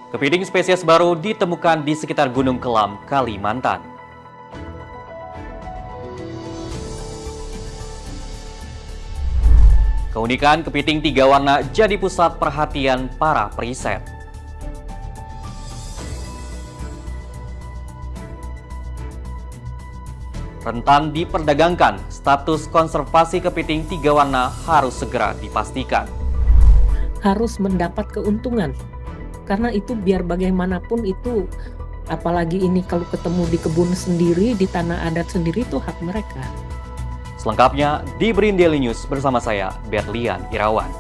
Kepiting spesies baru ditemukan di sekitar Gunung Kelam, Kalimantan. Keunikan kepiting 3 warna jadi pusat perhatian para periset. Rentan diperdagangkan, status konservasi kepiting 3 warna harus segera dipastikan. Harus mendapat keuntungan. Karena itu biar bagaimanapun itu, apalagi ini kalau ketemu di kebun sendiri, di tanah adat sendiri, itu hak mereka. Selengkapnya di Brin Daily News bersama saya, Berlian Irawan.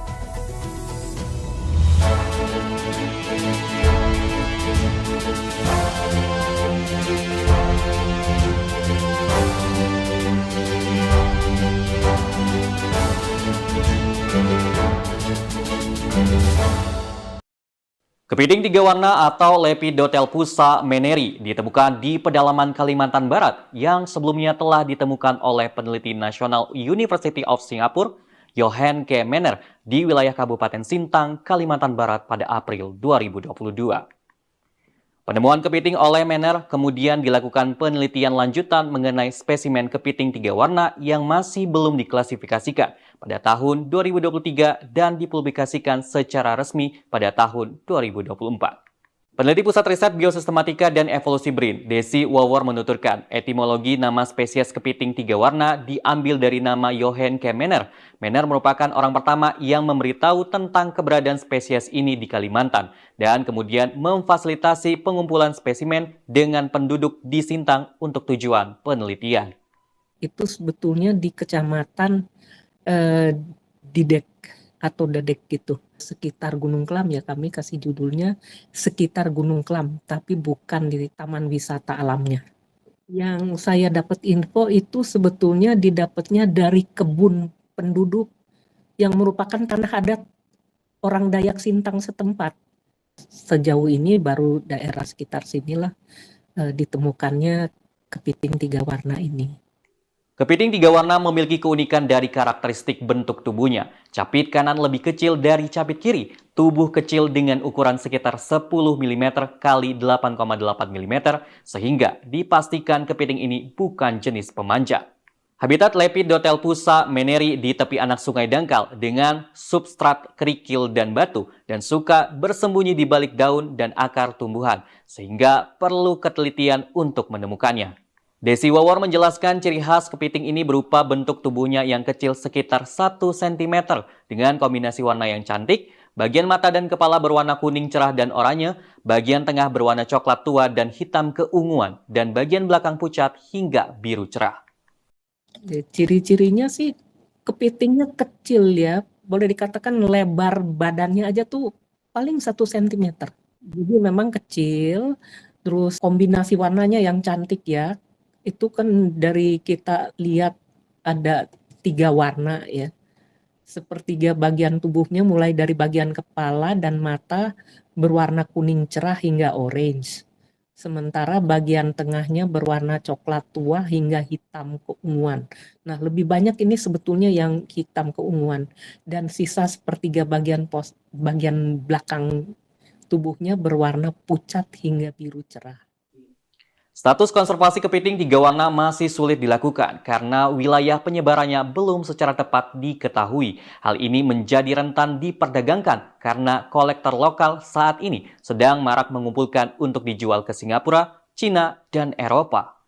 Kepiting 3 warna atau Lepidothelpusa meneri ditemukan di pedalaman Kalimantan Barat yang sebelumnya telah ditemukan oleh peneliti nasional University of Singapore, Johan K. Menner, di wilayah Kabupaten Sintang, Kalimantan Barat pada April 2022. Penemuan kepiting oleh Menner kemudian dilakukan penelitian lanjutan mengenai spesimen kepiting 3 warna yang masih belum diklasifikasikan pada tahun 2023 dan dipublikasikan secara resmi pada tahun 2024. Peneliti Pusat Riset Biosistematika dan Evolusi BRIN, Desi Wawor menuturkan, etimologi nama spesies kepiting 3 warna diambil dari nama Johan K. Menner. Menner merupakan orang pertama yang memberitahu tentang keberadaan spesies ini di Kalimantan dan kemudian memfasilitasi pengumpulan spesimen dengan penduduk di Sintang untuk tujuan penelitian. Itu sebetulnya di kecamatan Didek atau Dedek gitu, sekitar Gunung Kelam ya, kami kasih judulnya sekitar Gunung Kelam, tapi bukan di taman wisata alamnya. Yang saya dapat info itu sebetulnya didapatnya dari kebun penduduk yang merupakan tanah adat orang Dayak Sintang setempat. Sejauh ini baru daerah sekitar sinilah ditemukannya kepiting 3 warna ini. Kepiting 3 warna memiliki keunikan dari karakteristik bentuk tubuhnya. Capit kanan lebih kecil dari capit kiri. Tubuh kecil dengan ukuran sekitar 10 mm x 8,8 mm sehingga dipastikan kepiting ini bukan jenis pemanja. Habitat Lepidothelpusa meneri di tepi anak sungai dangkal dengan substrat kerikil dan batu dan suka bersembunyi di balik daun dan akar tumbuhan sehingga perlu ketelitian untuk menemukannya. Desi Wawor menjelaskan ciri khas kepiting ini berupa bentuk tubuhnya yang kecil sekitar 1 cm dengan kombinasi warna yang cantik, bagian mata dan kepala berwarna kuning cerah dan oranye, bagian tengah berwarna coklat tua dan hitam keunguan, dan bagian belakang pucat hingga biru cerah. Ciri-cirinya sih kepitingnya kecil ya, boleh dikatakan lebar badannya aja tuh paling 1 cm. Jadi memang kecil, terus kombinasi warnanya yang cantik ya. Itu kan dari kita lihat ada 3 warna ya. Sepertiga bagian tubuhnya mulai dari bagian kepala dan mata berwarna kuning cerah hingga orange. Sementara bagian tengahnya berwarna coklat tua hingga hitam keunguan. Nah, lebih banyak ini sebetulnya yang hitam keunguan. Dan sisa sepertiga bagian belakang tubuhnya berwarna pucat hingga biru cerah. Status konservasi kepiting 3 warna masih sulit dilakukan karena wilayah penyebarannya belum secara tepat diketahui. Hal ini menjadi rentan diperdagangkan karena kolektor lokal saat ini sedang marak mengumpulkan untuk dijual ke Singapura, Cina, dan Eropa.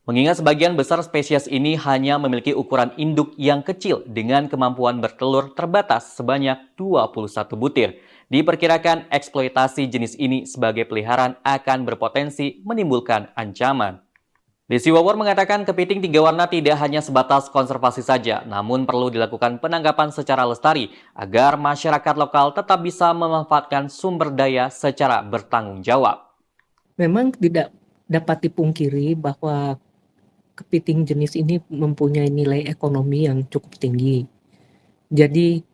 Mengingat sebagian besar spesies ini hanya memiliki ukuran induk yang kecil dengan kemampuan bertelur terbatas sebanyak 21 butir. Diperkirakan eksploitasi jenis ini sebagai peliharaan akan berpotensi menimbulkan ancaman. Desi Wawor mengatakan kepiting 3 warna tidak hanya sebatas konservasi saja, namun perlu dilakukan penangkapan secara lestari agar masyarakat lokal tetap bisa memanfaatkan sumber daya secara bertanggung jawab. Memang tidak dapat dipungkiri bahwa kepiting jenis ini mempunyai nilai ekonomi yang cukup tinggi. Jadi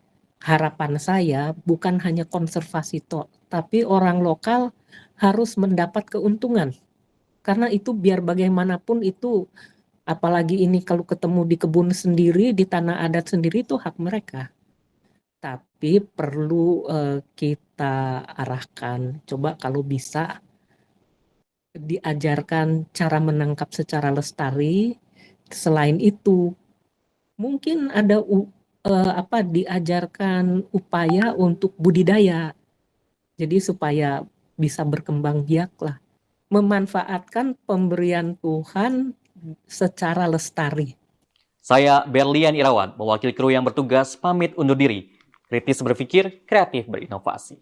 harapan saya bukan hanya konservasi tapi orang lokal harus mendapat keuntungan. Karena itu biar bagaimanapun itu, apalagi ini kalau ketemu di kebun sendiri, di tanah adat sendiri, itu hak mereka. tapi perlu kita arahkan. Coba kalau bisa diajarkan cara menangkap secara lestari. Selain itu, mungkin ada diajarkan upaya untuk budidaya. Jadi supaya bisa berkembang biak lah. Memanfaatkan pemberian Tuhan secara lestari. Saya Berlian Irawan, mewakili kru yang bertugas pamit undur diri. Kritis berpikir, kreatif berinovasi.